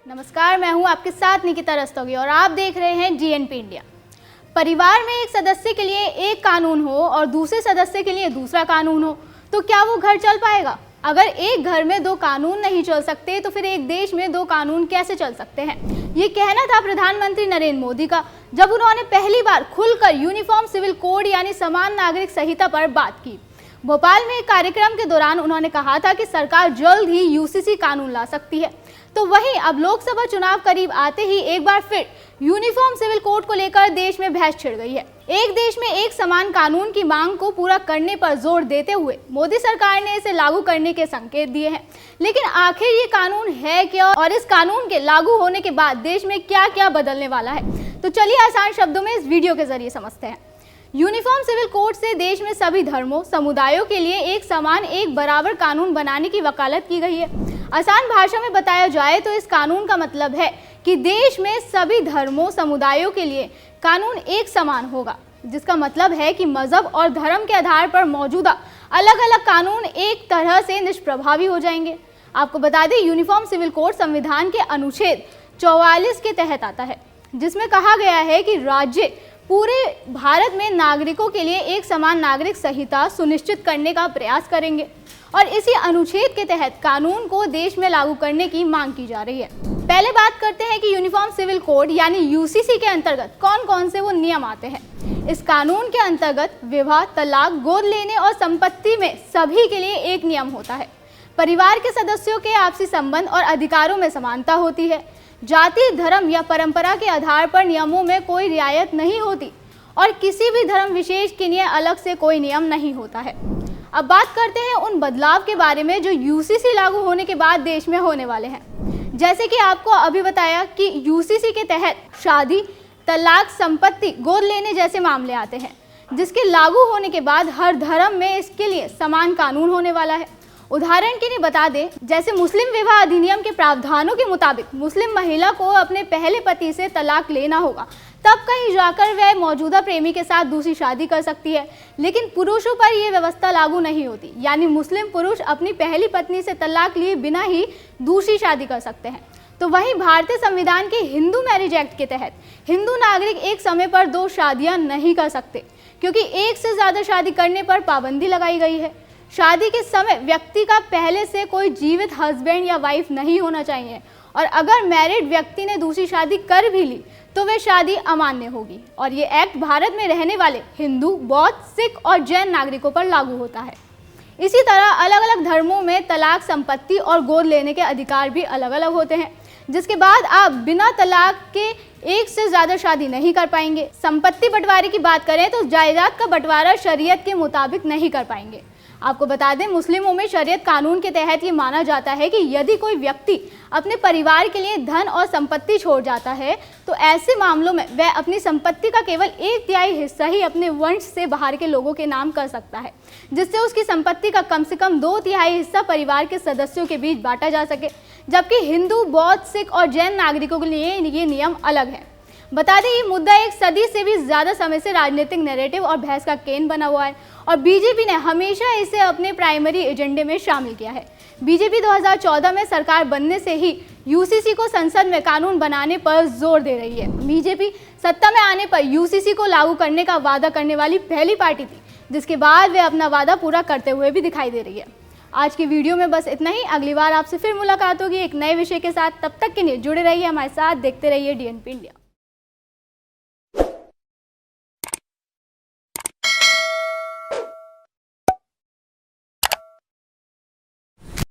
नमस्कार, मैं हूं आपके साथ निकिता रस्तोगी और आप देख रहे हैं जीएनपी इंडिया। परिवार में एक सदस्य के लिए एक कानून हो और दूसरे सदस्य के लिए दूसरा कानून हो तो क्या वो घर चल पाएगा? अगर एक घर में दो कानून नहीं चल सकते तो फिर एक देश में दो कानून कैसे चल सकते हैं? ये कहना था प्रधानमंत्री नरेंद्र मोदी का जब उन्होंने पहली बार खुलकर यूनिफॉर्म सिविल कोड यानी समान नागरिक संहिता पर बात की। भोपाल में एक कार्यक्रम के दौरान उन्होंने कहा था कि सरकार जल्द ही यूसीसी कानून ला सकती है। तो वहीं अब लोकसभा चुनाव करीब आते ही एक बार फिर यूनिफॉर्म सिविल कोड को लेकर देश में बहस छिड़ गई है। एक देश में एक समान कानून की मांग को पूरा करने पर जोर देते हुए मोदी सरकार ने इसे लागू करने के संकेत दिए हैं। लेकिन आखिर ये कानून है क्या और इस कानून के लागू होने के बाद देश में क्या क्या बदलने वाला है, तो चलिए आसान शब्दों में इस वीडियो के जरिए समझते हैं। यूनिफॉर्म सिविल कोड से देश में सभी धर्मों समुदायों के लिए एक समान एक बराबर कानून बनाने की वकालत की गई है। आसान भाषा में बताया जाए तो इस कानून का मतलब है कि देश में सभी धर्मों समुदायों के लिए कानून एक समान होगा, जिसका मतलब है कि मजहब और धर्म के आधार पर मौजूदा अलग अलग कानून एक तरह से निष्प्रभावी हो जाएंगे। आपको बता दें, यूनिफॉर्म सिविल कोड संविधान के अनुच्छेद 44 के तहत आता है, जिसमें कहा गया है कि राज्य पूरे भारत में नागरिकों के लिए एक समान नागरिक संहिता सुनिश्चित करने का प्रयास करेंगे और इसी अनुच्छेद के तहत कानून को देश में लागू करने की मांग की जा रही है। पहले बात करते हैं कि यूनिफॉर्म सिविल कोड यानी यूसीसी के अंतर्गत कौन कौन से वो नियम आते हैं। इस कानून के अंतर्गत विवाह, तलाक, गोद लेने और संपत्ति में सभी के लिए एक नियम होता है। परिवार के सदस्यों के आपसी संबंध और अधिकारों में समानता होती है। जाति, धर्म या परंपरा के आधार पर नियमों में कोई रियायत नहीं होती और किसी भी धर्म विशेष के लिए अलग से कोई नियम नहीं होता है। अब बात करते हैं उन बदलाव के बारे में जो यूसीसी लागू होने के बाद देश में होने वाले हैं। जैसे कि आपको अभी बताया कि यूसीसी के तहत शादी, तलाक, संपत्ति, गोद लेने जैसे मामले आते हैं, जिसके लागू होने के बाद हर धर्म में इसके लिए समान कानून होने वाला है। उदाहरण के लिए बता दें, जैसे मुस्लिम विवाह अधिनियम के प्रावधानों के मुताबिक मुस्लिम महिला को अपने पहले पति से तलाक लेना होगा, तब कहीं जाकर वह मौजूदा प्रेमी के साथ दूसरी शादी कर सकती है। लेकिन पुरुषों पर यह व्यवस्था लागू नहीं होती, यानी मुस्लिम पुरुष अपनी पहली पत्नी से तलाक लिए बिना ही दूसरी शादी कर सकते हैं। तो वहीं भारतीय संविधान के हिंदू मैरिज एक्ट के तहत हिंदू नागरिक एक समय पर दो शादियां नहीं कर सकते, क्योंकि एक से ज्यादा शादी करने पर पाबंदी लगाई गई है। शादी के समय व्यक्ति का पहले से कोई जीवित हस्बैंड या वाइफ नहीं होना चाहिए और अगर मैरिड व्यक्ति ने दूसरी शादी कर भी ली तो वह शादी अमान्य होगी और ये एक्ट भारत में रहने वाले हिंदू, बौद्ध, सिख और जैन नागरिकों पर लागू होता है। इसी तरह अलग अलग धर्मों में तलाक, संपत्ति और गोद लेने के अधिकार भी अलग अलग होते हैं, जिसके बाद आप बिना तलाक के एक से ज़्यादा शादी नहीं कर पाएंगे। संपत्ति बंटवारे की बात करें तो जायदाद का बंटवारा शरीयत के मुताबिक नहीं कर पाएंगे। आपको बता दें, मुस्लिमों में शरीयत कानून के तहत ये माना जाता है कि यदि कोई व्यक्ति अपने परिवार के लिए धन और संपत्ति छोड़ जाता है तो ऐसे मामलों में वह अपनी संपत्ति का केवल 1/3 हिस्सा ही अपने वंश से बाहर के लोगों के नाम कर सकता है, जिससे उसकी संपत्ति का कम से कम 2/3 हिस्सा परिवार के सदस्यों के बीच बांटा जा सके। जबकि हिंदू, बौद्ध, सिख और जैन नागरिकों के लिए ये नियम अलग है। बता दें, ये मुद्दा एक सदी से भी ज़्यादा समय से राजनीतिक नैरेटिव और बहस का केंद्र बना हुआ है और बीजेपी ने हमेशा इसे अपने प्राइमरी एजेंडे में शामिल किया है। बीजेपी 2014 में सरकार बनने से ही यूसीसी को संसद में कानून बनाने पर जोर दे रही है। बीजेपी सत्ता में आने पर यूसीसी को लागू करने का वादा करने वाली पहली पार्टी थी, जिसके बाद वे अपना वादा पूरा करते हुए भी दिखाई दे रही है। आज की वीडियो में बस इतना ही। अगली बार आपसे फिर मुलाकात होगी एक नए विषय के साथ। तब तक के लिए जुड़े रहिए हमारे साथ, देखते रहिए डीएनपी इंडिया।